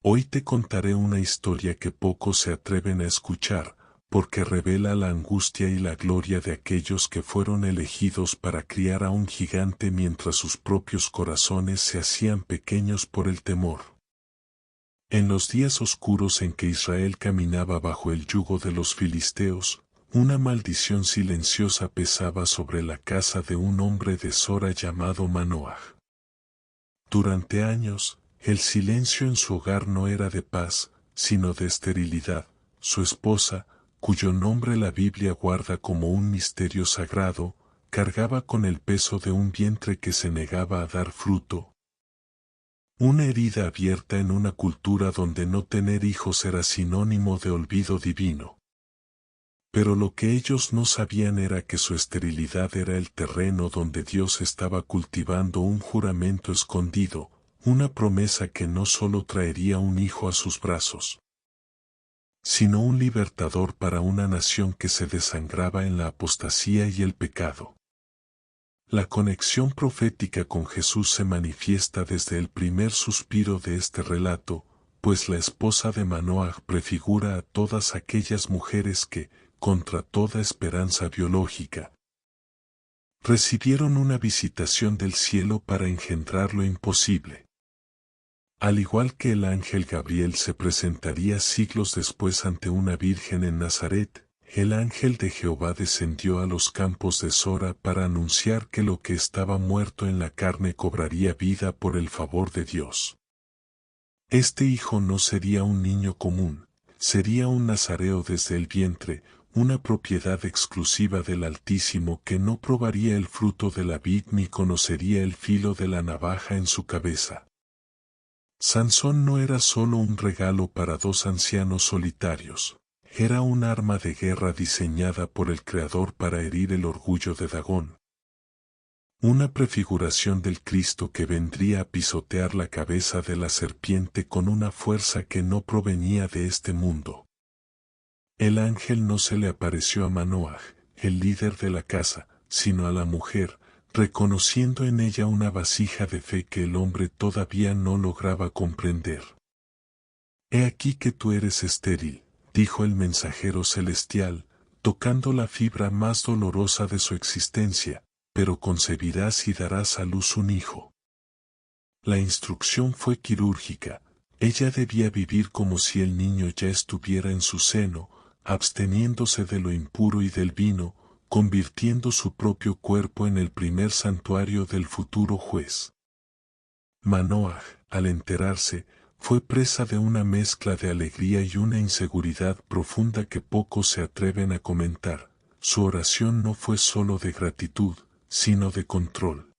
Hoy te contaré una historia que pocos se atreven a escuchar, porque revela la angustia y la gloria de aquellos que fueron elegidos para criar a un gigante mientras sus propios corazones se hacían pequeños por el temor. En los días oscuros en que Israel caminaba bajo el yugo de los filisteos, una maldición silenciosa pesaba sobre la casa de un hombre de Sora llamado Manoaj. Durante años, el silencio en su hogar no era de paz, sino de esterilidad. Su esposa, cuyo nombre la Biblia guarda como un misterio sagrado, cargaba con el peso de un vientre que se negaba a dar fruto. Una herida abierta en una cultura donde no tener hijos era sinónimo de olvido divino. Pero lo que ellos no sabían era que su esterilidad era el terreno donde Dios estaba cultivando un juramento escondido, una promesa que no solo traería un hijo a sus brazos, sino un libertador para una nación que se desangraba en la apostasía y el pecado. La conexión profética con Jesús se manifiesta desde el primer suspiro de este relato, pues la esposa de Manoaj prefigura a todas aquellas mujeres que, contra toda esperanza biológica, recibieron una visitación del cielo para engendrar lo imposible. Al igual que el ángel Gabriel se presentaría siglos después ante una virgen en Nazaret, el ángel de Jehová descendió a los campos de Sora para anunciar que lo que estaba muerto en la carne cobraría vida por el favor de Dios. Este hijo no sería un niño común, sería un nazareo desde el vientre, una propiedad exclusiva del Altísimo que no probaría el fruto de la vid ni conocería el filo de la navaja en su cabeza. Sansón no era solo un regalo para dos ancianos solitarios, era un arma de guerra diseñada por el Creador para herir el orgullo de Dagón. Una prefiguración del Cristo que vendría a pisotear la cabeza de la serpiente con una fuerza que no provenía de este mundo. El ángel no se le apareció a Manoaj, el líder de la casa, sino a la mujer, reconociendo en ella una vasija de fe que el hombre todavía no lograba comprender. He aquí que tú eres estéril, dijo el mensajero celestial, tocando la fibra más dolorosa de su existencia, pero concebirás y darás a luz un hijo. La instrucción fue quirúrgica, ella debía vivir como si el niño ya estuviera en su seno, absteniéndose de lo impuro y del vino, convirtiendo su propio cuerpo en el primer santuario del futuro juez. Manoaj, al enterarse, fue presa de una mezcla de alegría y una inseguridad profunda que pocos se atreven a comentar. Su oración no fue solo de gratitud, sino de control.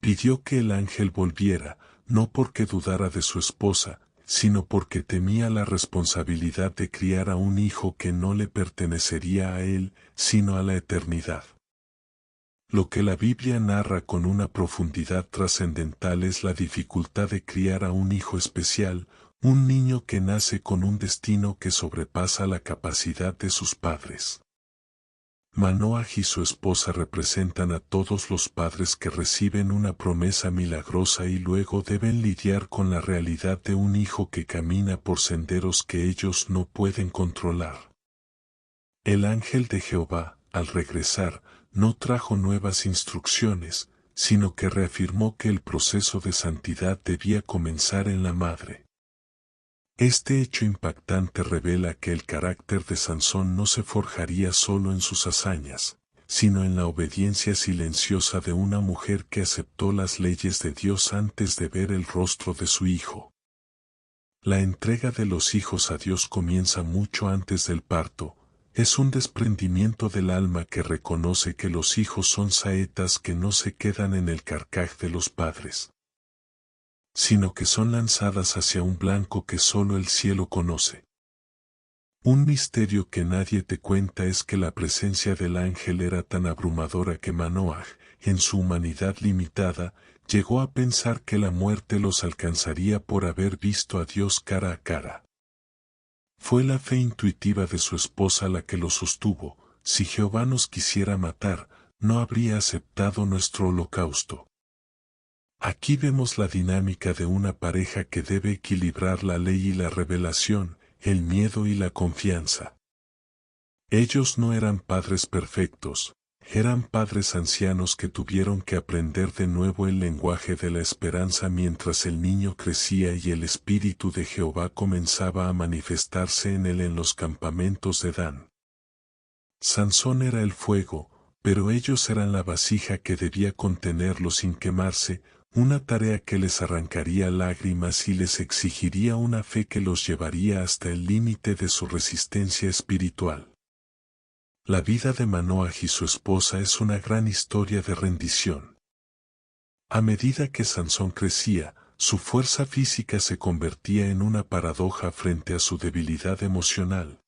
Pidió que el ángel volviera, no porque dudara de su esposa, sino porque temía la responsabilidad de criar a un hijo que no le pertenecería a él, sino a la eternidad. Lo que la Biblia narra con una profundidad trascendental es la dificultad de criar a un hijo especial, un niño que nace con un destino que sobrepasa la capacidad de sus padres. Manoaj y su esposa representan a todos los padres que reciben una promesa milagrosa y luego deben lidiar con la realidad de un hijo que camina por senderos que ellos no pueden controlar. El ángel de Jehová, al regresar, no trajo nuevas instrucciones, sino que reafirmó que el proceso de santidad debía comenzar en la madre. Este hecho impactante revela que el carácter de Sansón no se forjaría solo en sus hazañas, sino en la obediencia silenciosa de una mujer que aceptó las leyes de Dios antes de ver el rostro de su hijo. La entrega de los hijos a Dios comienza mucho antes del parto, es un desprendimiento del alma que reconoce que los hijos son saetas que no se quedan en el carcaj de los padres, sino que son lanzadas hacia un blanco que solo el cielo conoce. Un misterio que nadie te cuenta es que la presencia del ángel era tan abrumadora que Manoaj, en su humanidad limitada, llegó a pensar que la muerte los alcanzaría por haber visto a Dios cara a cara. Fue la fe intuitiva de su esposa la que lo sostuvo. Si Jehová nos quisiera matar, no habría aceptado nuestro holocausto. Aquí vemos la dinámica de una pareja que debe equilibrar la ley y la revelación, el miedo y la confianza. Ellos no eran padres perfectos, eran padres ancianos que tuvieron que aprender de nuevo el lenguaje de la esperanza mientras el niño crecía y el Espíritu de Jehová comenzaba a manifestarse en él en los campamentos de Dan. Sansón era el fuego, pero ellos eran la vasija que debía contenerlo sin quemarse, una tarea que les arrancaría lágrimas y les exigiría una fe que los llevaría hasta el límite de su resistencia espiritual. La vida de Manoah y su esposa es una gran historia de rendición. A medida que Sansón crecía, su fuerza física se convertía en una paradoja frente a su debilidad emocional.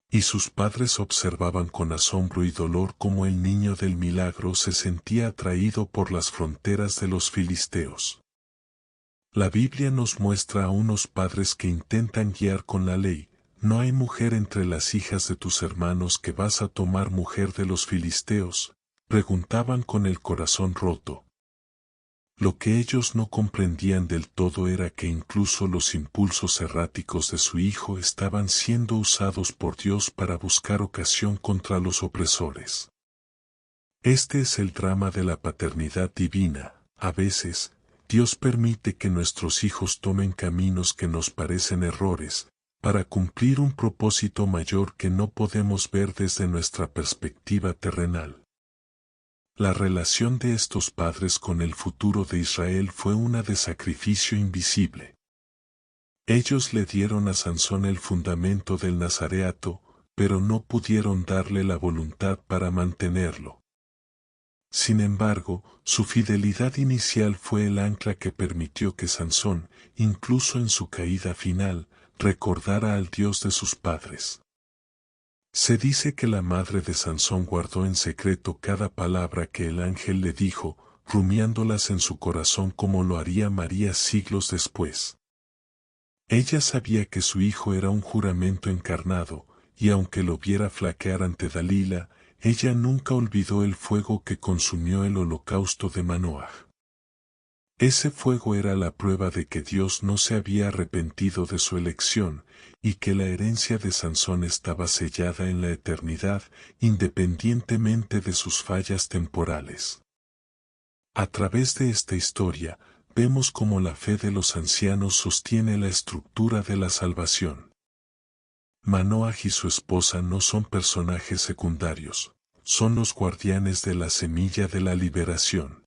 Y sus padres observaban con asombro y dolor cómo el niño del milagro se sentía atraído por las fronteras de los filisteos. La Biblia nos muestra a unos padres que intentan guiar con la ley: no hay mujer entre las hijas de tus hermanos que vas a tomar mujer de los filisteos, preguntaban con el corazón roto. Lo que ellos no comprendían del todo era que incluso los impulsos erráticos de su hijo estaban siendo usados por Dios para buscar ocasión contra los opresores. Este es el drama de la paternidad divina. A veces, Dios permite que nuestros hijos tomen caminos que nos parecen errores, para cumplir un propósito mayor que no podemos ver desde nuestra perspectiva terrenal. La relación de estos padres con el futuro de Israel fue una de sacrificio invisible. Ellos le dieron a Sansón el fundamento del nazareato, pero no pudieron darle la voluntad para mantenerlo. Sin embargo, su fidelidad inicial fue el ancla que permitió que Sansón, incluso en su caída final, recordara al Dios de sus padres. Se dice que la madre de Sansón guardó en secreto cada palabra que el ángel le dijo, rumiándolas en su corazón como lo haría María siglos después. Ella sabía que su hijo era un juramento encarnado, y aunque lo viera flaquear ante Dalila, ella nunca olvidó el fuego que consumió el holocausto de Manoah. Ese fuego era la prueba de que Dios no se había arrepentido de su elección, y que la herencia de Sansón estaba sellada en la eternidad, independientemente de sus fallas temporales. A través de esta historia, vemos cómo la fe de los ancianos sostiene la estructura de la salvación. Manoah y su esposa no son personajes secundarios, son los guardianes de la semilla de la liberación.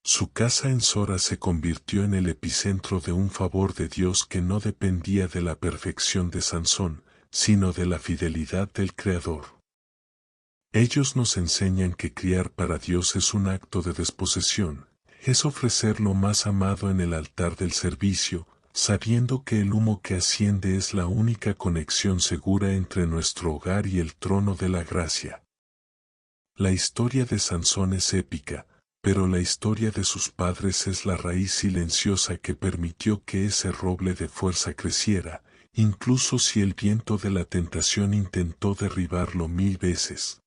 Su casa en Sora se convirtió en el epicentro de un favor de Dios que no dependía de la perfección de Sansón, sino de la fidelidad del Creador. Ellos nos enseñan que criar para Dios es un acto de desposesión, es ofrecer lo más amado en el altar del servicio, sabiendo que el humo que asciende es la única conexión segura entre nuestro hogar y el trono de la gracia. La historia de Sansón es épica, pero la historia de sus padres es la raíz silenciosa que permitió que ese roble de fuerza creciera, incluso si el viento de la tentación intentó derribarlo 1000 veces.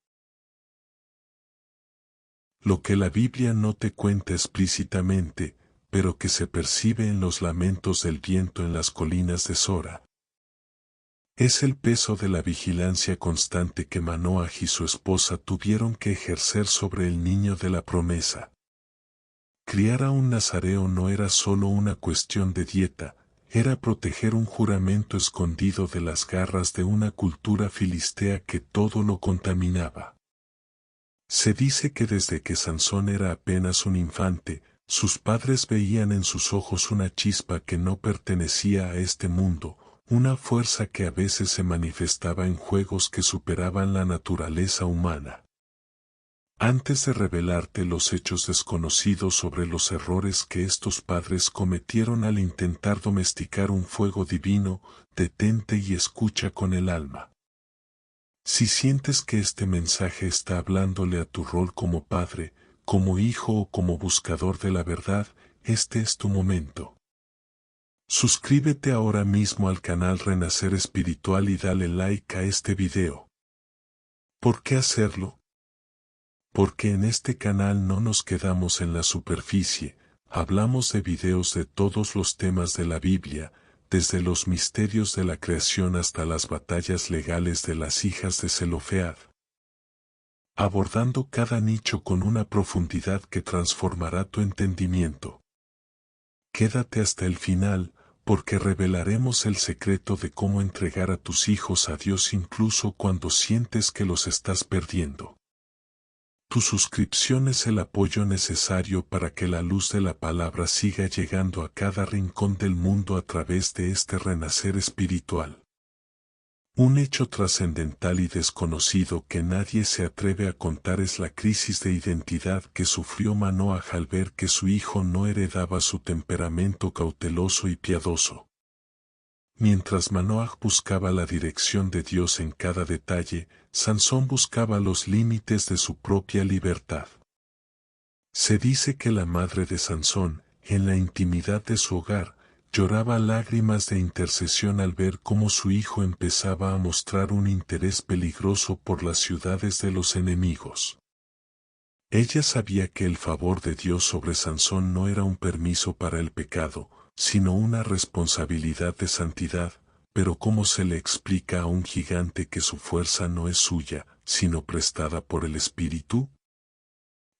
Lo que la Biblia no te cuenta explícitamente, pero que se percibe en los lamentos del viento en las colinas de Sora, es el peso de la vigilancia constante que Manoah y su esposa tuvieron que ejercer sobre el niño de la promesa. Criar a un nazareo no era solo una cuestión de dieta, era proteger un juramento escondido de las garras de una cultura filistea que todo lo contaminaba. Se dice que desde que Sansón era apenas un infante, sus padres veían en sus ojos una chispa que no pertenecía a este mundo, una fuerza que a veces se manifestaba en juegos que superaban la naturaleza humana. Antes de revelarte los hechos desconocidos sobre los errores que estos padres cometieron al intentar domesticar un fuego divino, detente y escucha con el alma. Si sientes que este mensaje está hablándole a tu rol como padre, como hijo o como buscador de la verdad, este es tu momento. Suscríbete ahora mismo al canal Renacer Espiritual y dale like a este video. ¿Por qué hacerlo? porque en este canal no nos quedamos en la superficie, hablamos de videos de todos los temas de la Biblia, desde los misterios de la creación hasta las batallas legales de las hijas de Zelofead, abordando cada nicho con una profundidad que transformará tu entendimiento. Quédate hasta el final, porque revelaremos el secreto de cómo entregar a tus hijos a Dios incluso cuando sientes que los estás perdiendo. Tu suscripción es el apoyo necesario para que la luz de la palabra siga llegando a cada rincón del mundo a través de este renacer espiritual. Un hecho trascendental y desconocido que nadie se atreve a contar es la crisis de identidad que sufrió Manoah al ver que su hijo no heredaba su temperamento cauteloso y piadoso. Mientras Manoah buscaba la dirección de Dios en cada detalle, Sansón buscaba los límites de su propia libertad. Se dice que la madre de Sansón, en la intimidad de su hogar, lloraba lágrimas de intercesión al ver cómo su hijo empezaba a mostrar un interés peligroso por las ciudades de los enemigos. Ella sabía que el favor de Dios sobre Sansón no era un permiso para el pecado, sino una responsabilidad de santidad, pero ¿cómo se le explica a un gigante que su fuerza no es suya, sino prestada por el Espíritu?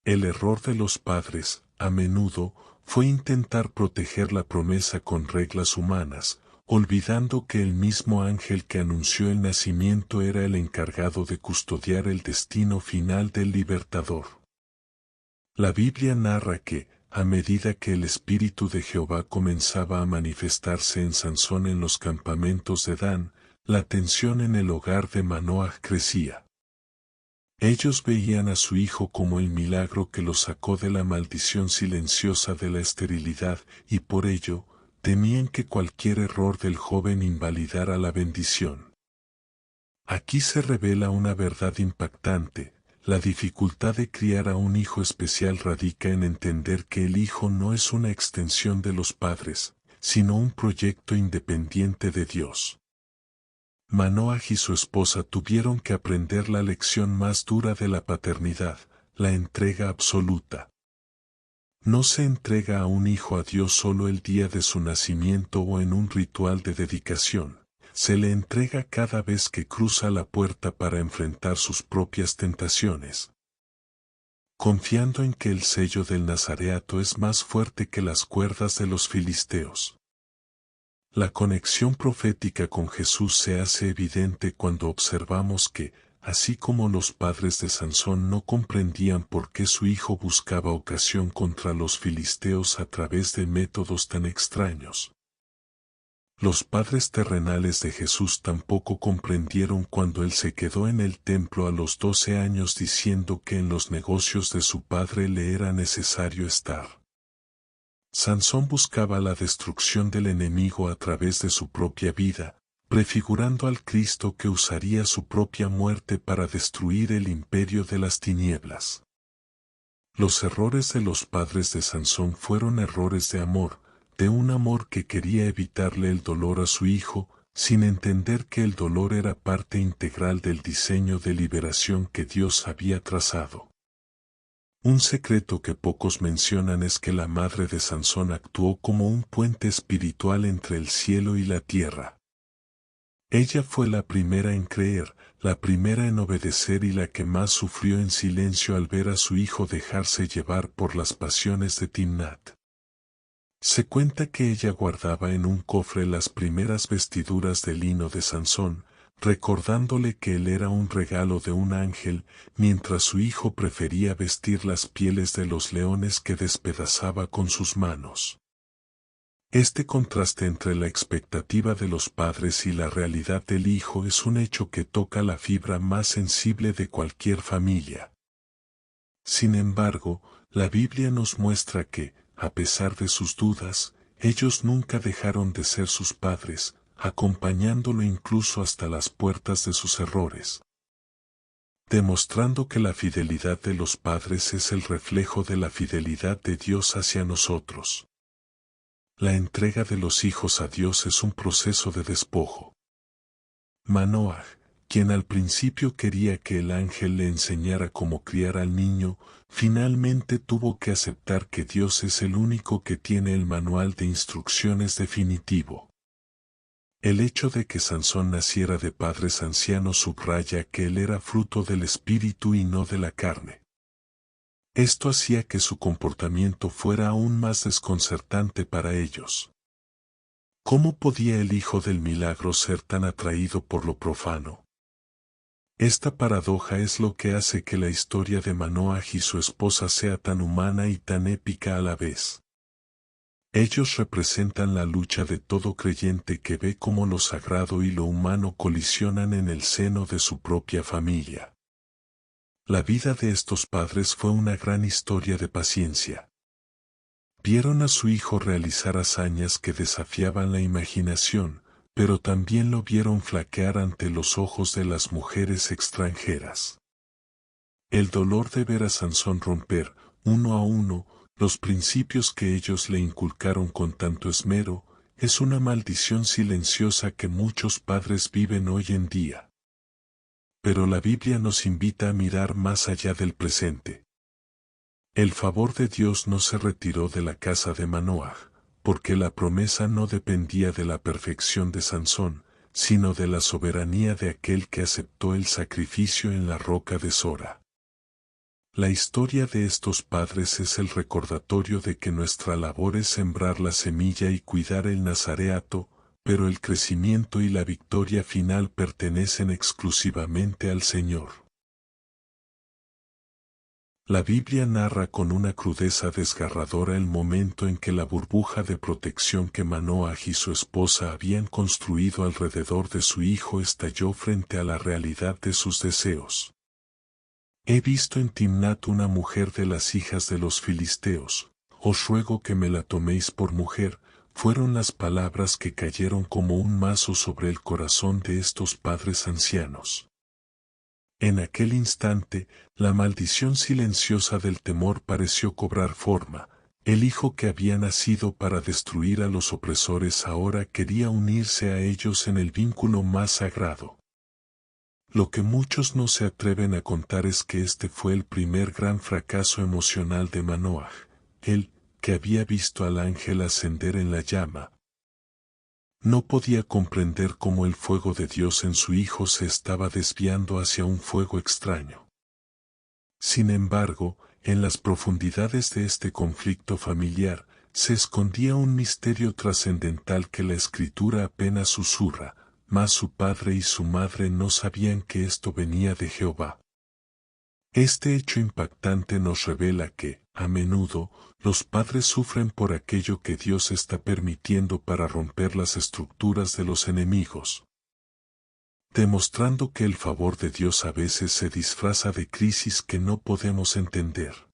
El error de los padres, a menudo, fue intentar proteger la promesa con reglas humanas, olvidando que el mismo ángel que anunció el nacimiento era el encargado de custodiar el destino final del libertador. La Biblia narra que, a medida que el Espíritu de Jehová comenzaba a manifestarse en Sansón en los campamentos de Dan, la tensión en el hogar de Manoah crecía. Ellos veían a su hijo como el milagro que lo sacó de la maldición silenciosa de la esterilidad y por ello, temían que cualquier error del joven invalidara la bendición. Aquí se revela una verdad impactante. La dificultad de criar a un hijo especial radica en entender que el hijo no es una extensión de los padres, sino un proyecto independiente de Dios. Manoah y su esposa tuvieron que aprender la lección más dura de la paternidad, la entrega absoluta. No se entrega a un hijo a Dios solo el día de su nacimiento o en un ritual de dedicación, se le entrega cada vez que cruza la puerta para enfrentar sus propias tentaciones. Confiando en que el sello del nazareato es más fuerte que las cuerdas de los filisteos. La conexión profética con Jesús se hace evidente cuando observamos que, así como los padres de Sansón no comprendían por qué su hijo buscaba ocasión contra los filisteos a través de métodos tan extraños. Los padres terrenales de Jesús tampoco comprendieron cuando él se quedó en el templo a los 12 años diciendo que en los negocios de su padre le era necesario estar. Sansón buscaba la destrucción del enemigo a través de su propia vida, prefigurando al Cristo que usaría su propia muerte para destruir el imperio de las tinieblas. Los errores de los padres de Sansón fueron errores de amor, de un amor que quería evitarle el dolor a su hijo, sin entender que el dolor era parte integral del diseño de liberación que Dios había trazado. Un secreto que pocos mencionan es que la madre de Sansón actuó como un puente espiritual entre el cielo y la tierra. Ella fue la primera en creer, la primera en obedecer y la que más sufrió en silencio al ver a su hijo dejarse llevar por las pasiones de Timnat. Se cuenta que ella guardaba en un cofre las primeras vestiduras de lino de Sansón, recordándole que él era un regalo de un ángel, mientras su hijo prefería vestir las pieles de los leones que despedazaba con sus manos. Este contraste entre la expectativa de los padres y la realidad del hijo es un hecho que toca la fibra más sensible de cualquier familia. Sin embargo, la Biblia nos muestra que, a pesar de sus dudas, ellos nunca dejaron de ser sus padres, acompañándolo incluso hasta las puertas de sus errores. Demostrando que la fidelidad de los padres es el reflejo de la fidelidad de Dios hacia nosotros. La entrega de los hijos a Dios es un proceso de despojo. Manoah, quien al principio quería que el ángel le enseñara cómo criar al niño, finalmente tuvo que aceptar que Dios es el único que tiene el manual de instrucciones definitivo. El hecho de que Sansón naciera de padres ancianos subraya que él era fruto del espíritu y no de la carne. Esto hacía que su comportamiento fuera aún más desconcertante para ellos. ¿Cómo podía el hijo del milagro ser tan atraído por lo profano? Esta paradoja es lo que hace que la historia de Manoah y su esposa sea tan humana y tan épica a la vez. Ellos representan la lucha de todo creyente que ve cómo lo sagrado y lo humano colisionan en el seno de su propia familia. La vida de estos padres fue una gran historia de paciencia. Vieron a su hijo realizar hazañas que desafiaban la imaginación, pero también lo vieron flaquear ante los ojos de las mujeres extranjeras. El dolor de ver a Sansón romper, uno a uno, los principios que ellos le inculcaron con tanto esmero, es una maldición silenciosa que muchos padres viven hoy en día. Pero la Biblia nos invita a mirar más allá del presente. El favor de Dios no se retiró de la casa de Manoah, porque la promesa no dependía de la perfección de Sansón, sino de la soberanía de aquel que aceptó el sacrificio en la roca de Sora. La historia de estos padres es el recordatorio de que nuestra labor es sembrar la semilla y cuidar el nazareato, pero el crecimiento y la victoria final pertenecen exclusivamente al Señor. La Biblia narra con una crudeza desgarradora el momento en que la burbuja de protección que Manoah y su esposa habían construido alrededor de su hijo estalló frente a la realidad de sus deseos. He visto en Timnat una mujer de las hijas de los filisteos, os ruego que me la toméis por mujer, fueron las palabras que cayeron como un mazo sobre el corazón de estos padres ancianos. En aquel instante, la maldición silenciosa del temor pareció cobrar forma. El hijo que había nacido para destruir a los opresores ahora quería unirse a ellos en el vínculo más sagrado. Lo que muchos no se atreven a contar es que este fue el primer gran fracaso emocional de Manoah, él, que había visto al ángel ascender en la llama. No podía comprender cómo el fuego de Dios en su hijo se estaba desviando hacia un fuego extraño. Sin embargo, en las profundidades de este conflicto familiar, se escondía un misterio trascendental que la Escritura apenas susurra, mas su padre y su madre no sabían que esto venía de Jehová. Este hecho impactante nos revela que, a menudo, los padres sufren por aquello que Dios está permitiendo para romper las estructuras de los enemigos, demostrando que el favor de Dios a veces se disfraza de crisis que no podemos entender.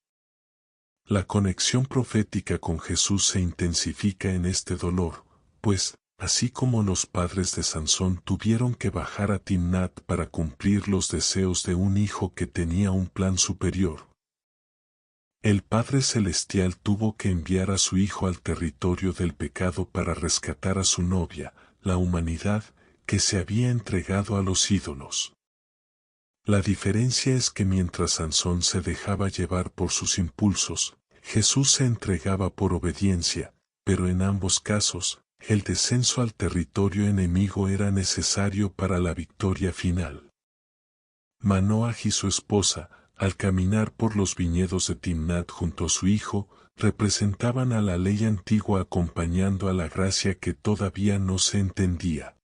La conexión profética con Jesús se intensifica en este dolor, pues, así como los padres de Sansón tuvieron que bajar a Timnat para cumplir los deseos de un hijo que tenía un plan superior, el Padre Celestial tuvo que enviar a su Hijo al territorio del pecado para rescatar a su novia, la humanidad, que se había entregado a los ídolos. La diferencia es que mientras Sansón se dejaba llevar por sus impulsos, Jesús se entregaba por obediencia, pero en ambos casos, el descenso al territorio enemigo era necesario para la victoria final. Manoah y su esposa, al caminar por los viñedos de Timnat junto a su hijo, representaban a la ley antigua acompañando a la gracia que todavía no se entendía.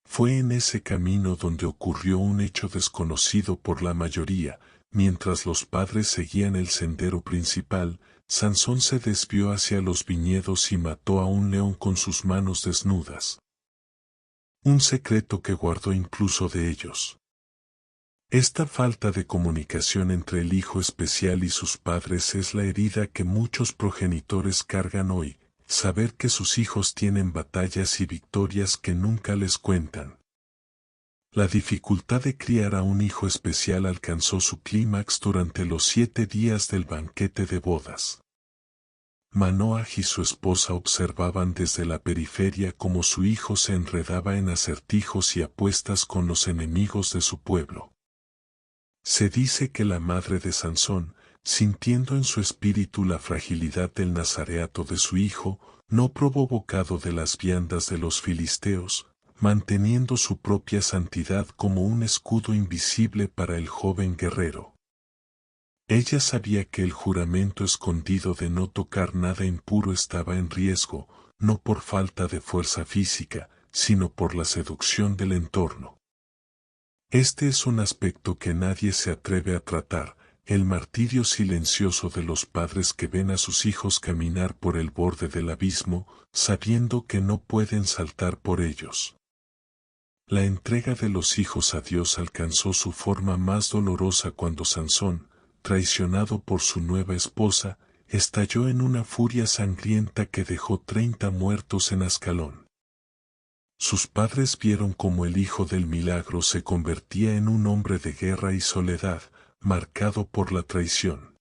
Fue en ese camino donde ocurrió un hecho desconocido por la mayoría. Mientras los padres seguían el sendero principal, Sansón se desvió hacia los viñedos y mató a un león con sus manos desnudas. Un secreto que guardó incluso de ellos. Esta falta de comunicación entre el hijo especial y sus padres es la herida que muchos progenitores cargan hoy, saber que sus hijos tienen batallas y victorias que nunca les cuentan. La dificultad de criar a un hijo especial alcanzó su clímax durante los 7 días del banquete de bodas. Manoah y su esposa observaban desde la periferia cómo su hijo se enredaba en acertijos y apuestas con los enemigos de su pueblo. Se dice que la madre de Sansón, sintiendo en su espíritu la fragilidad del nazareato de su hijo, no probó bocado de las viandas de los filisteos, manteniendo su propia santidad como un escudo invisible para el joven guerrero. Ella sabía que el juramento escondido de no tocar nada impuro estaba en riesgo, no por falta de fuerza física, sino por la seducción del entorno. Este es un aspecto que nadie se atreve a tratar, el martirio silencioso de los padres que ven a sus hijos caminar por el borde del abismo, sabiendo que no pueden saltar por ellos. La entrega de los hijos a Dios alcanzó su forma más dolorosa cuando Sansón, traicionado por su nueva esposa, estalló en una furia sangrienta que dejó 30 muertos en Ascalón. Sus padres vieron cómo el hijo del milagro se convertía en un hombre de guerra y soledad, marcado por la traición.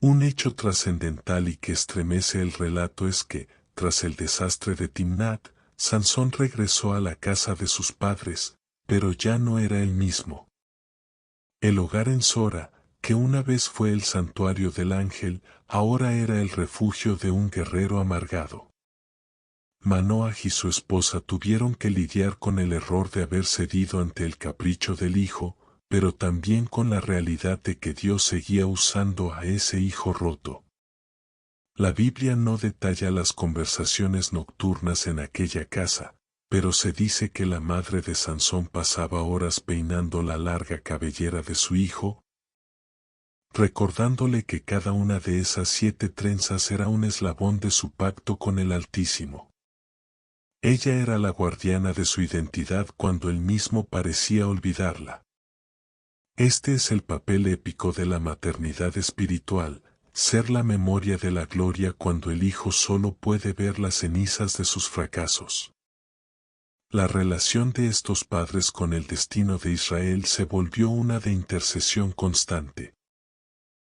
Un hecho trascendental y que estremece el relato es que, tras el desastre de Timnat, Sansón regresó a la casa de sus padres, pero ya no era el mismo. El hogar en Sora, que una vez fue el santuario del ángel, ahora era el refugio de un guerrero amargado. Manoah y su esposa tuvieron que lidiar con el error de haber cedido ante el capricho del hijo, pero también con la realidad de que Dios seguía usando a ese hijo roto. La Biblia no detalla las conversaciones nocturnas en aquella casa, pero se dice que la madre de Sansón pasaba horas peinando la larga cabellera de su hijo, recordándole que cada una de esas 7 trenzas era un eslabón de su pacto con el Altísimo. Ella era la guardiana de su identidad cuando él mismo parecía olvidarla. Este es el papel épico de la maternidad espiritual, ser la memoria de la gloria cuando el hijo solo puede ver las cenizas de sus fracasos. La relación de estos padres con el destino de Israel se volvió una de intercesión constante.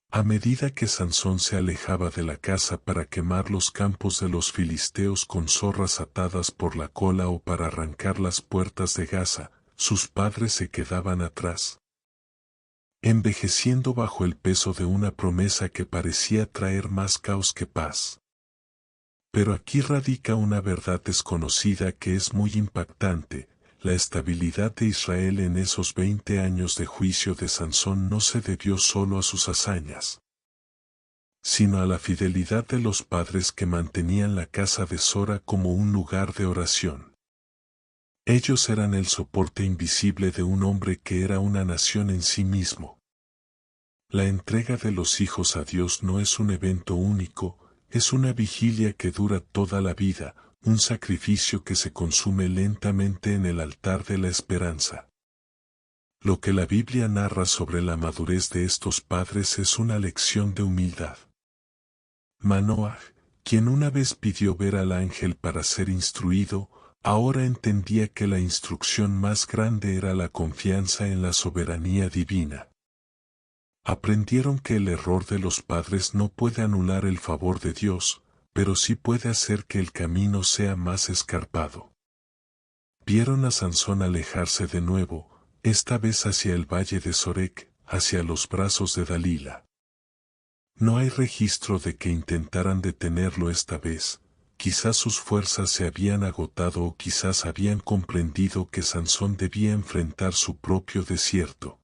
A medida que Sansón se alejaba de la casa para quemar los campos de los filisteos con zorras atadas por la cola o para arrancar las puertas de Gaza, sus padres se quedaban atrás, envejeciendo bajo el peso de una promesa que parecía traer más caos que paz. Pero aquí radica una verdad desconocida que es muy impactante. La estabilidad de Israel en esos 20 años de juicio de Sansón no se debió solo a sus hazañas, sino a la fidelidad de los padres que mantenían la casa de Sora como un lugar de oración. Ellos eran el soporte invisible de un hombre que era una nación en sí mismo. La entrega de los hijos a Dios no es un evento único, es una vigilia que dura toda la vida, un sacrificio que se consume lentamente en el altar de la esperanza. Lo que la Biblia narra sobre la madurez de estos padres es una lección de humildad. Manoah, quien una vez pidió ver al ángel para ser instruido, ahora entendía que la instrucción más grande era la confianza en la soberanía divina. Aprendieron que el error de los padres no puede anular el favor de Dios, pero sí puede hacer que el camino sea más escarpado. Vieron a Sansón alejarse de nuevo, esta vez hacia el valle de Sorek, hacia los brazos de Dalila. No hay registro de que intentaran detenerlo esta vez, quizás sus fuerzas se habían agotado o quizás habían comprendido que Sansón debía enfrentar su propio desierto.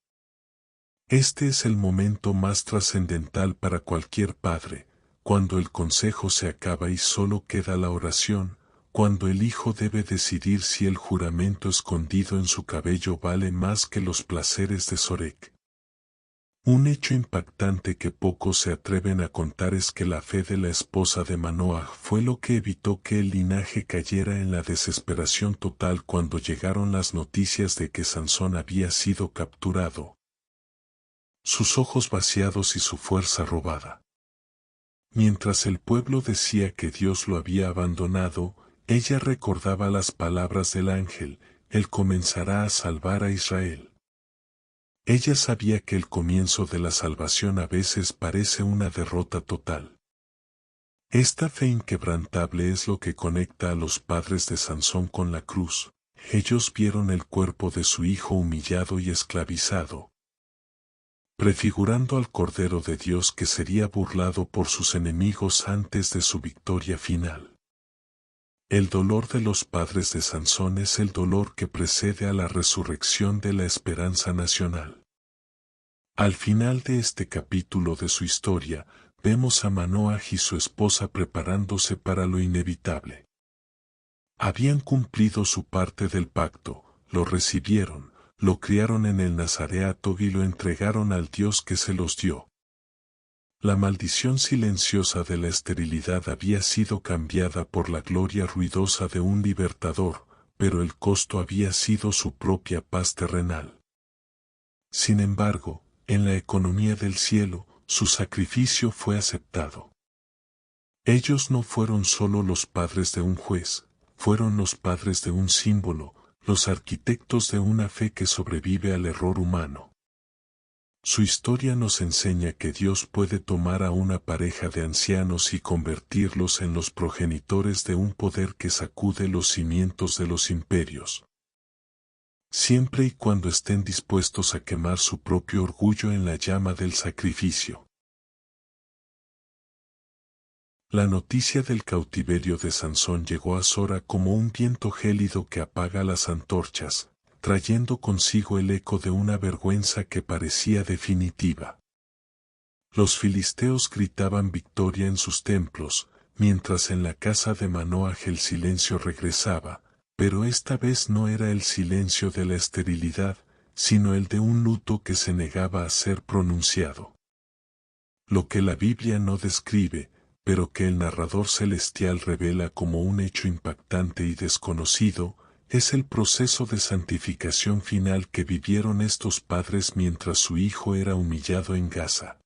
Este es el momento más trascendental para cualquier padre, cuando el consejo se acaba y solo queda la oración, cuando el hijo debe decidir si el juramento escondido en su cabello vale más que los placeres de Sorek. Un hecho impactante que pocos se atreven a contar es que la fe de la esposa de Manoah fue lo que evitó que el linaje cayera en la desesperación total cuando llegaron las noticias de que Sansón había sido capturado, sus ojos vaciados y su fuerza robada. Mientras el pueblo decía que Dios lo había abandonado, ella recordaba las palabras del ángel: Él comenzará a salvar a Israel. Ella sabía que el comienzo de la salvación a veces parece una derrota total. Esta fe inquebrantable es lo que conecta a los padres de Sansón con la cruz. Ellos vieron el cuerpo de su hijo humillado y esclavizado, prefigurando al Cordero de Dios que sería burlado por sus enemigos antes de su victoria final. El dolor de los padres de Sansón es el dolor que precede a la resurrección de la esperanza nacional. Al final de este capítulo de su historia, vemos a Manoah y su esposa preparándose para lo inevitable. Habían cumplido su parte del pacto, lo recibieron, lo criaron en el nazareato y lo entregaron al Dios que se los dio. La maldición silenciosa de la esterilidad había sido cambiada por la gloria ruidosa de un libertador, pero el costo había sido su propia paz terrenal. Sin embargo, en la economía del cielo, su sacrificio fue aceptado. Ellos no fueron solo los padres de un juez, fueron los padres de un símbolo, los arquitectos de una fe que sobrevive al error humano. Su historia nos enseña que Dios puede tomar a una pareja de ancianos y convertirlos en los progenitores de un poder que sacude los cimientos de los imperios, siempre y cuando estén dispuestos a quemar su propio orgullo en la llama del sacrificio. La noticia del cautiverio de Sansón llegó a Sora como un viento gélido que apaga las antorchas, trayendo consigo el eco de una vergüenza que parecía definitiva. Los filisteos gritaban victoria en sus templos, mientras en la casa de Manoah el silencio regresaba, pero esta vez no era el silencio de la esterilidad, sino el de un luto que se negaba a ser pronunciado. Lo que la Biblia no describe, pero que el narrador celestial revela como un hecho impactante y desconocido, es el proceso de santificación final que vivieron estos padres mientras su hijo era humillado en Gaza.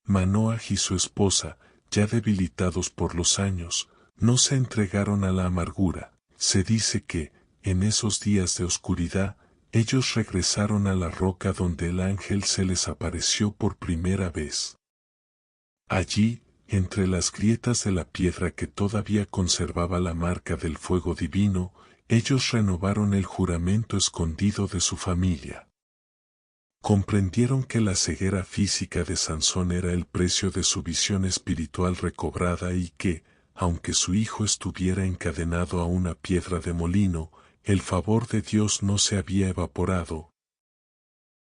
Manoah y su esposa, ya debilitados por los años, no se entregaron a la amargura. Se dice que, en esos días de oscuridad, ellos regresaron a la roca donde el ángel se les apareció por primera vez. Allí, entre las grietas de la piedra que todavía conservaba la marca del fuego divino, ellos renovaron el juramento escondido de su familia. Comprendieron que la ceguera física de Sansón era el precio de su visión espiritual recobrada y que, aunque su hijo estuviera encadenado a una piedra de molino, el favor de Dios no se había evaporado,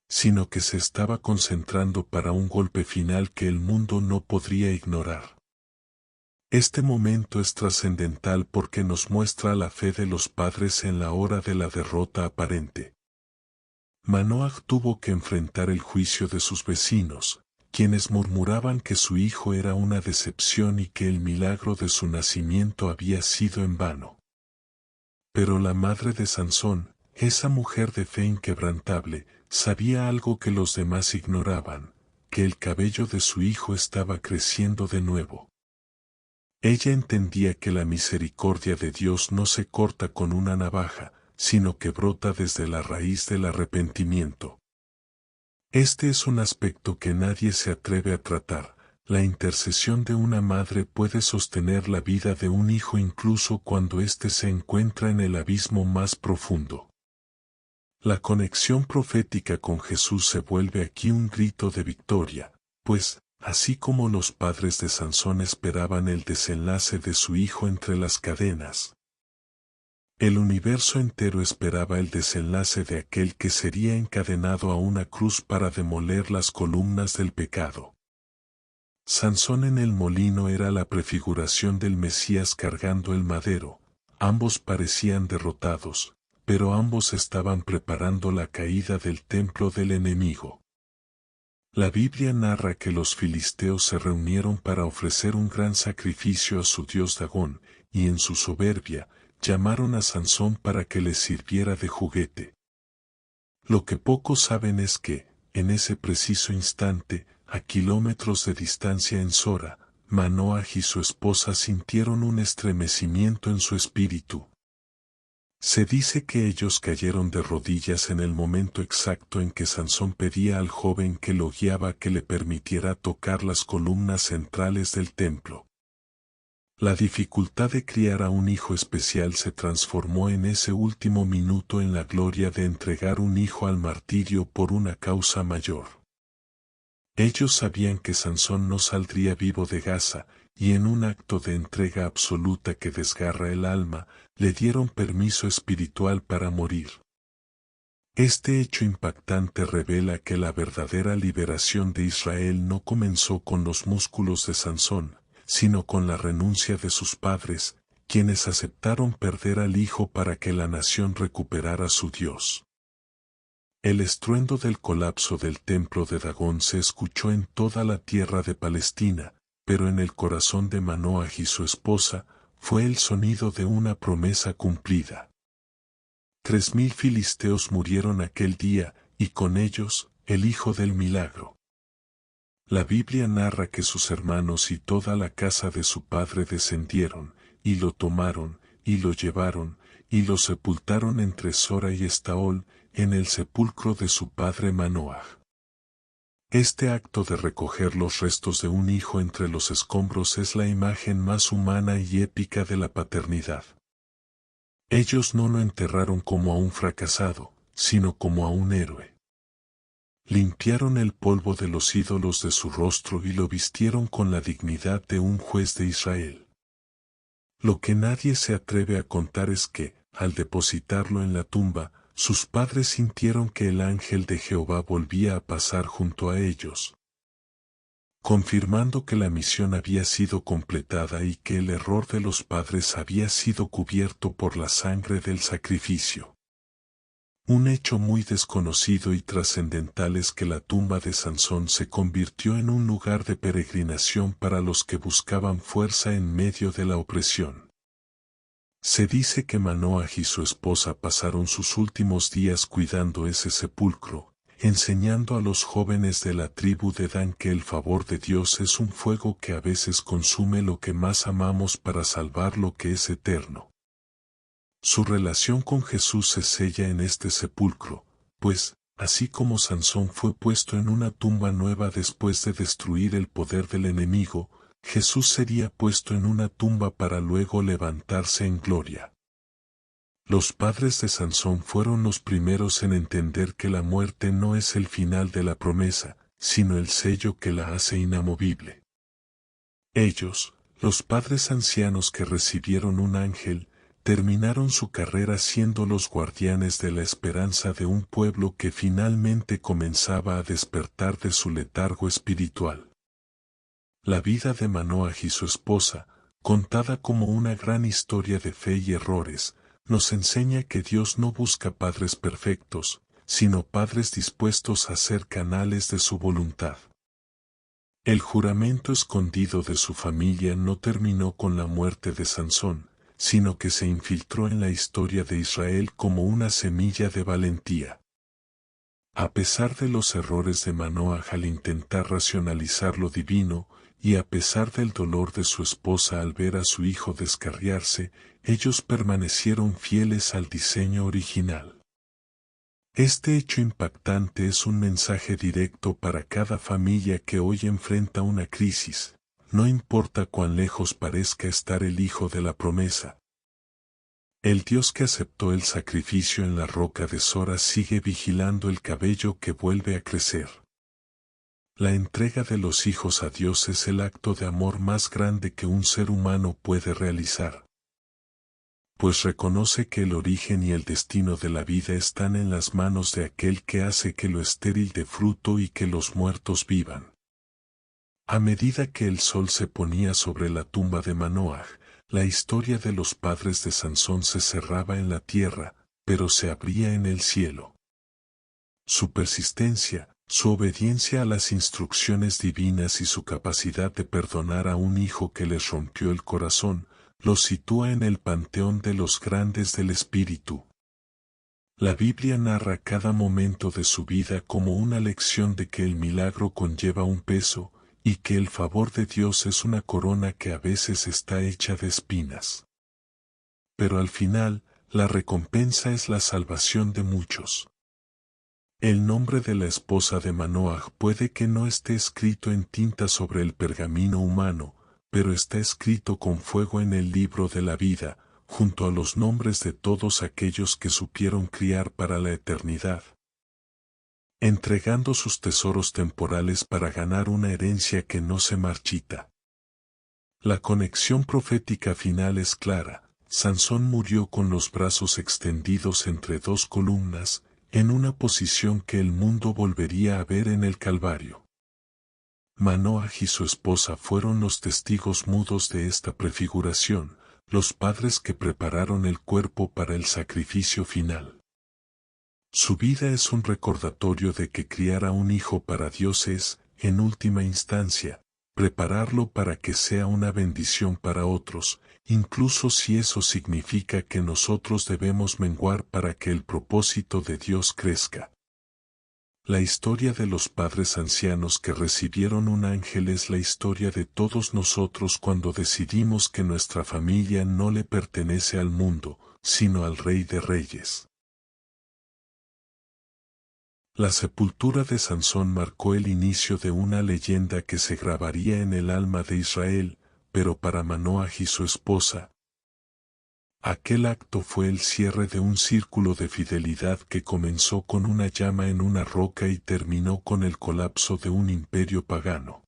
sino que se estaba concentrando para un golpe final que el mundo no podría ignorar. Este momento es trascendental porque nos muestra la fe de los padres en la hora de la derrota aparente. Manoah tuvo que enfrentar el juicio de sus vecinos, quienes murmuraban que su hijo era una decepción y que el milagro de su nacimiento había sido en vano. Pero la madre de Sansón, esa mujer de fe inquebrantable, sabía algo que los demás ignoraban, que el cabello de su hijo estaba creciendo de nuevo. Ella entendía que la misericordia de Dios no se corta con una navaja, sino que brota desde la raíz del arrepentimiento. Este es un aspecto que nadie se atreve a tratar. La intercesión de una madre puede sostener la vida de un hijo incluso cuando éste se encuentra en el abismo más profundo. La conexión profética con Jesús se vuelve aquí un grito de victoria, pues, así como los padres de Sansón esperaban el desenlace de su hijo entre las cadenas, el universo entero esperaba el desenlace de aquel que sería encadenado a una cruz para demoler las columnas del pecado. Sansón en el molino era la prefiguración del Mesías cargando el madero. Ambos parecían derrotados, pero ambos estaban preparando la caída del templo del enemigo. La Biblia narra que los filisteos se reunieron para ofrecer un gran sacrificio a su dios Dagón, y en su soberbia, llamaron a Sansón para que les sirviera de juguete. Lo que pocos saben es que, en ese preciso instante, a kilómetros de distancia en Sora, Manoah y su esposa sintieron un estremecimiento en su espíritu. Se dice que ellos cayeron de rodillas en el momento exacto en que Sansón pedía al joven que lo guiaba que le permitiera tocar las columnas centrales del templo. La dificultad de criar a un hijo especial se transformó en ese último minuto en la gloria de entregar un hijo al martirio por una causa mayor. Ellos sabían que Sansón no saldría vivo de Gaza, y en un acto de entrega absoluta que desgarra el alma, le dieron permiso espiritual para morir. Este hecho impactante revela que la verdadera liberación de Israel no comenzó con los músculos de Sansón, sino con la renuncia de sus padres, quienes aceptaron perder al hijo para que la nación recuperara su Dios. El estruendo del colapso del templo de Dagón se escuchó en toda la tierra de Palestina, pero en el corazón de Manoah y su esposa, fue el sonido de una promesa cumplida. 3000 filisteos murieron aquel día, y con ellos, el hijo del milagro. La Biblia narra que sus hermanos y toda la casa de su padre descendieron, y lo tomaron, y lo llevaron, y lo sepultaron entre Sora y Estaol, en el sepulcro de su padre Manoah. Este acto de recoger los restos de un hijo entre los escombros es la imagen más humana y épica de la paternidad. Ellos no lo enterraron como a un fracasado, sino como a un héroe. Limpiaron el polvo de los ídolos de su rostro y lo vistieron con la dignidad de un juez de Israel. Lo que nadie se atreve a contar es que, al depositarlo en la tumba, sus padres sintieron que el ángel de Jehová volvía a pasar junto a ellos, confirmando que la misión había sido completada y que el error de los padres había sido cubierto por la sangre del sacrificio. Un hecho muy desconocido y trascendental es que la tumba de Sansón se convirtió en un lugar de peregrinación para los que buscaban fuerza en medio de la opresión. Se dice que Manoah y su esposa pasaron sus últimos días cuidando ese sepulcro, enseñando a los jóvenes de la tribu de Dan que el favor de Dios es un fuego que a veces consume lo que más amamos para salvar lo que es eterno. Su relación con Jesús se sella en este sepulcro, pues, así como Sansón fue puesto en una tumba nueva después de destruir el poder del enemigo, Jesús sería puesto en una tumba para luego levantarse en gloria. Los padres de Sansón fueron los primeros en entender que la muerte no es el final de la promesa, sino el sello que la hace inamovible. Ellos, los padres ancianos que recibieron un ángel, terminaron su carrera siendo los guardianes de la esperanza de un pueblo que finalmente comenzaba a despertar de su letargo espiritual. La vida de Manoah y su esposa, contada como una gran historia de fe y errores, nos enseña que Dios no busca padres perfectos, sino padres dispuestos a ser canales de su voluntad. El juramento escondido de su familia no terminó con la muerte de Sansón, sino que se infiltró en la historia de Israel como una semilla de valentía. A pesar de los errores de Manoah al intentar racionalizar lo divino, y a pesar del dolor de su esposa al ver a su hijo descarriarse, ellos permanecieron fieles al diseño original. Este hecho impactante es un mensaje directo para cada familia que hoy enfrenta una crisis, no importa cuán lejos parezca estar el hijo de la promesa. El Dios que aceptó el sacrificio en la roca de Sora sigue vigilando el cabello que vuelve a crecer. La entrega de los hijos a Dios es el acto de amor más grande que un ser humano puede realizar, pues reconoce que el origen y el destino de la vida están en las manos de aquel que hace que lo estéril dé fruto y que los muertos vivan. A medida que el sol se ponía sobre la tumba de Manoah, la historia de los padres de Sansón se cerraba en la tierra, pero se abría en el cielo. Su persistencia, su obediencia a las instrucciones divinas y su capacidad de perdonar a un hijo que les rompió el corazón, los sitúa en el panteón de los grandes del espíritu. La Biblia narra cada momento de su vida como una lección de que el milagro conlleva un peso, y que el favor de Dios es una corona que a veces está hecha de espinas. Pero al final, la recompensa es la salvación de muchos. El nombre de la esposa de Manoah puede que no esté escrito en tinta sobre el pergamino humano, pero está escrito con fuego en el libro de la vida, junto a los nombres de todos aquellos que supieron criar para la eternidad, entregando sus tesoros temporales para ganar una herencia que no se marchita. La conexión profética final es clara. Sansón murió con los brazos extendidos entre dos columnas, en una posición que el mundo volvería a ver en el Calvario. Manoah y su esposa fueron los testigos mudos de esta prefiguración, los padres que prepararon el cuerpo para el sacrificio final. Su vida es un recordatorio de que criar a un hijo para Dios es, en última instancia, prepararlo para que sea una bendición para otros, incluso si eso significa que nosotros debemos menguar para que el propósito de Dios crezca. La historia de los padres ancianos que recibieron un ángel es la historia de todos nosotros cuando decidimos que nuestra familia no le pertenece al mundo, sino al Rey de Reyes. La sepultura de Sansón marcó el inicio de una leyenda que se grabaría en el alma de Israel, pero para Manoah y su esposa, aquel acto fue el cierre de un círculo de fidelidad que comenzó con una llama en una roca y terminó con el colapso de un imperio pagano.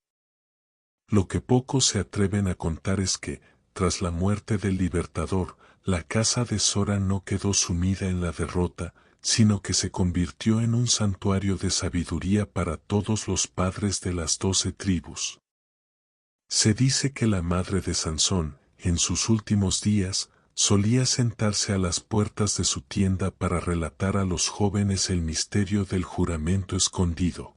Lo que pocos se atreven a contar es que, tras la muerte del libertador, la casa de Sora no quedó sumida en la derrota, sino que se convirtió en un santuario de sabiduría para todos los padres de las 12 tribus. Se dice que la madre de Sansón, en sus últimos días, solía sentarse a las puertas de su tienda para relatar a los jóvenes el misterio del juramento escondido.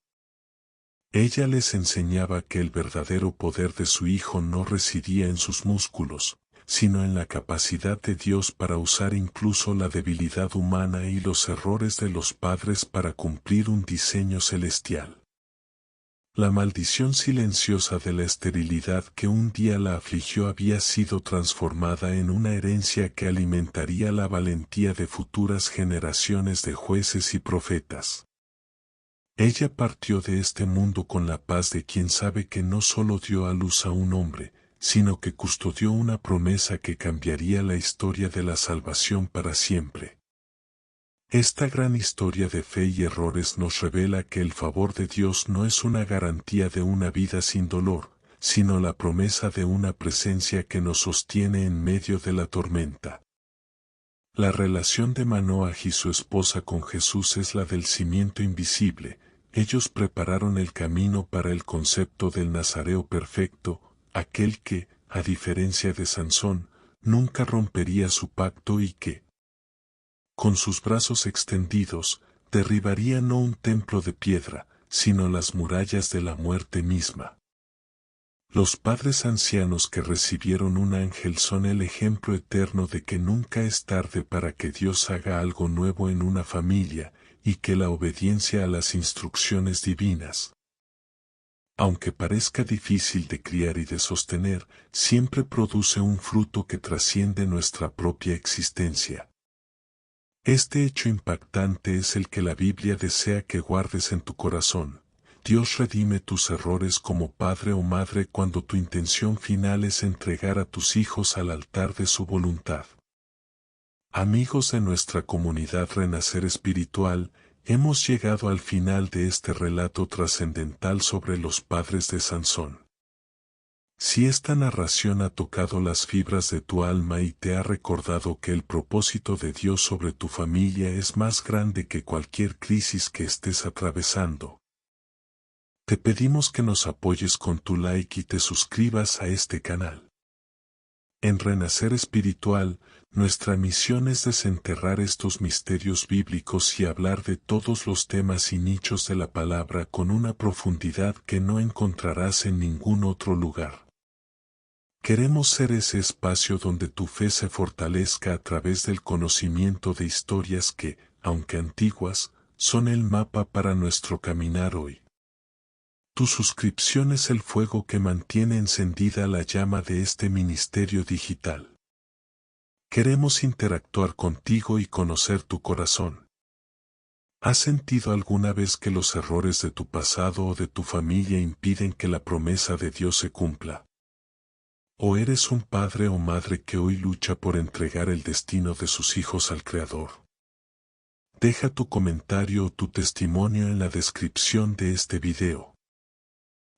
Ella les enseñaba que el verdadero poder de su hijo no residía en sus músculos, sino en la capacidad de Dios para usar incluso la debilidad humana y los errores de los padres para cumplir un diseño celestial. La maldición silenciosa de la esterilidad que un día la afligió había sido transformada en una herencia que alimentaría la valentía de futuras generaciones de jueces y profetas. Ella partió de este mundo con la paz de quien sabe que no solo dio a luz a un hombre, sino que custodió una promesa que cambiaría la historia de la salvación para siempre. Esta gran historia de fe y errores nos revela que el favor de Dios no es una garantía de una vida sin dolor, sino la promesa de una presencia que nos sostiene en medio de la tormenta. La relación de Manoah y su esposa con Jesús es la del cimiento invisible. Ellos prepararon el camino para el concepto del Nazareo perfecto, aquel que, a diferencia de Sansón, nunca rompería su pacto y que, con sus brazos extendidos, derribaría no un templo de piedra, sino las murallas de la muerte misma. Los padres ancianos que recibieron un ángel son el ejemplo eterno de que nunca es tarde para que Dios haga algo nuevo en una familia, y que la obediencia a las instrucciones divinas, aunque parezca difícil de criar y de sostener, siempre produce un fruto que trasciende nuestra propia existencia. Este hecho impactante es el que la Biblia desea que guardes en tu corazón. Dios redime tus errores como padre o madre cuando tu intención final es entregar a tus hijos al altar de su voluntad. Amigos de nuestra comunidad Renacer Espiritual, hemos llegado al final de este relato trascendental sobre los padres de Sansón. Si esta narración ha tocado las fibras de tu alma y te ha recordado que el propósito de Dios sobre tu familia es más grande que cualquier crisis que estés atravesando, te pedimos que nos apoyes con tu like y te suscribas a este canal. En Renacer Espiritual, nuestra misión es desenterrar estos misterios bíblicos y hablar de todos los temas y nichos de la palabra con una profundidad que no encontrarás en ningún otro lugar. Queremos ser ese espacio donde tu fe se fortalezca a través del conocimiento de historias que, aunque antiguas, son el mapa para nuestro caminar hoy. Tu suscripción es el fuego que mantiene encendida la llama de este ministerio digital. Queremos interactuar contigo y conocer tu corazón. ¿Has sentido alguna vez que los errores de tu pasado o de tu familia impiden que la promesa de Dios se cumpla? O eres un padre o madre que hoy lucha por entregar el destino de sus hijos al Creador. Deja tu comentario o tu testimonio en la descripción de este video.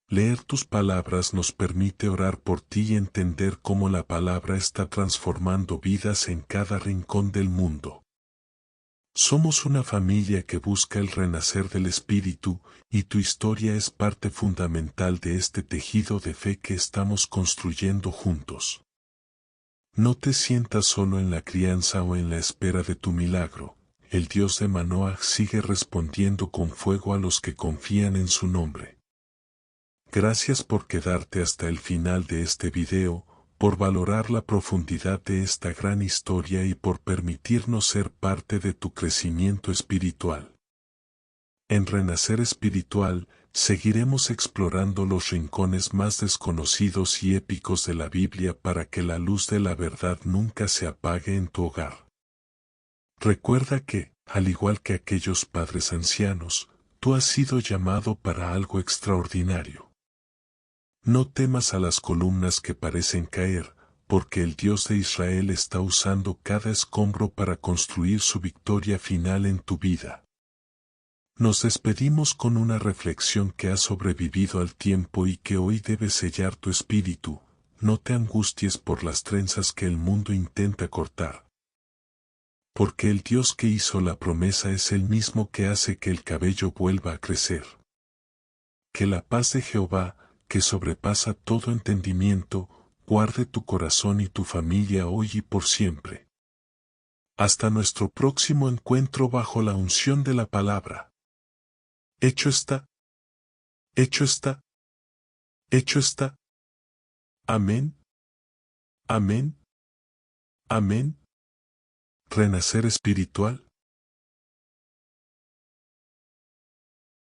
Leer tus palabras nos permite orar por ti y entender cómo la palabra está transformando vidas en cada rincón del mundo. Somos una familia que busca el renacer del espíritu, y tu historia es parte fundamental de este tejido de fe que estamos construyendo juntos. No te sientas solo en la crianza o en la espera de tu milagro. El Dios de Manoah sigue respondiendo con fuego a los que confían en su nombre. Gracias por quedarte hasta el final de este video, por valorar la profundidad de esta gran historia y por permitirnos ser parte de tu crecimiento espiritual. En Renacer Espiritual, seguiremos explorando los rincones más desconocidos y épicos de la Biblia para que la luz de la verdad nunca se apague en tu hogar. Recuerda que, al igual que aquellos padres ancianos, tú has sido llamado para algo extraordinario. No temas a las columnas que parecen caer, porque el Dios de Israel está usando cada escombro para construir su victoria final en tu vida. Nos despedimos con una reflexión que ha sobrevivido al tiempo y que hoy debe sellar tu espíritu. No te angusties por las trenzas que el mundo intenta cortar. Porque el Dios que hizo la promesa es el mismo que hace que el cabello vuelva a crecer. Que la paz de Jehová, que sobrepasa todo entendimiento, guarde tu corazón y tu familia hoy y por siempre. Hasta nuestro próximo encuentro bajo la unción de la palabra. Hecho está. Hecho está. Hecho está. Amén. Amén. Amén. Renacer espiritual.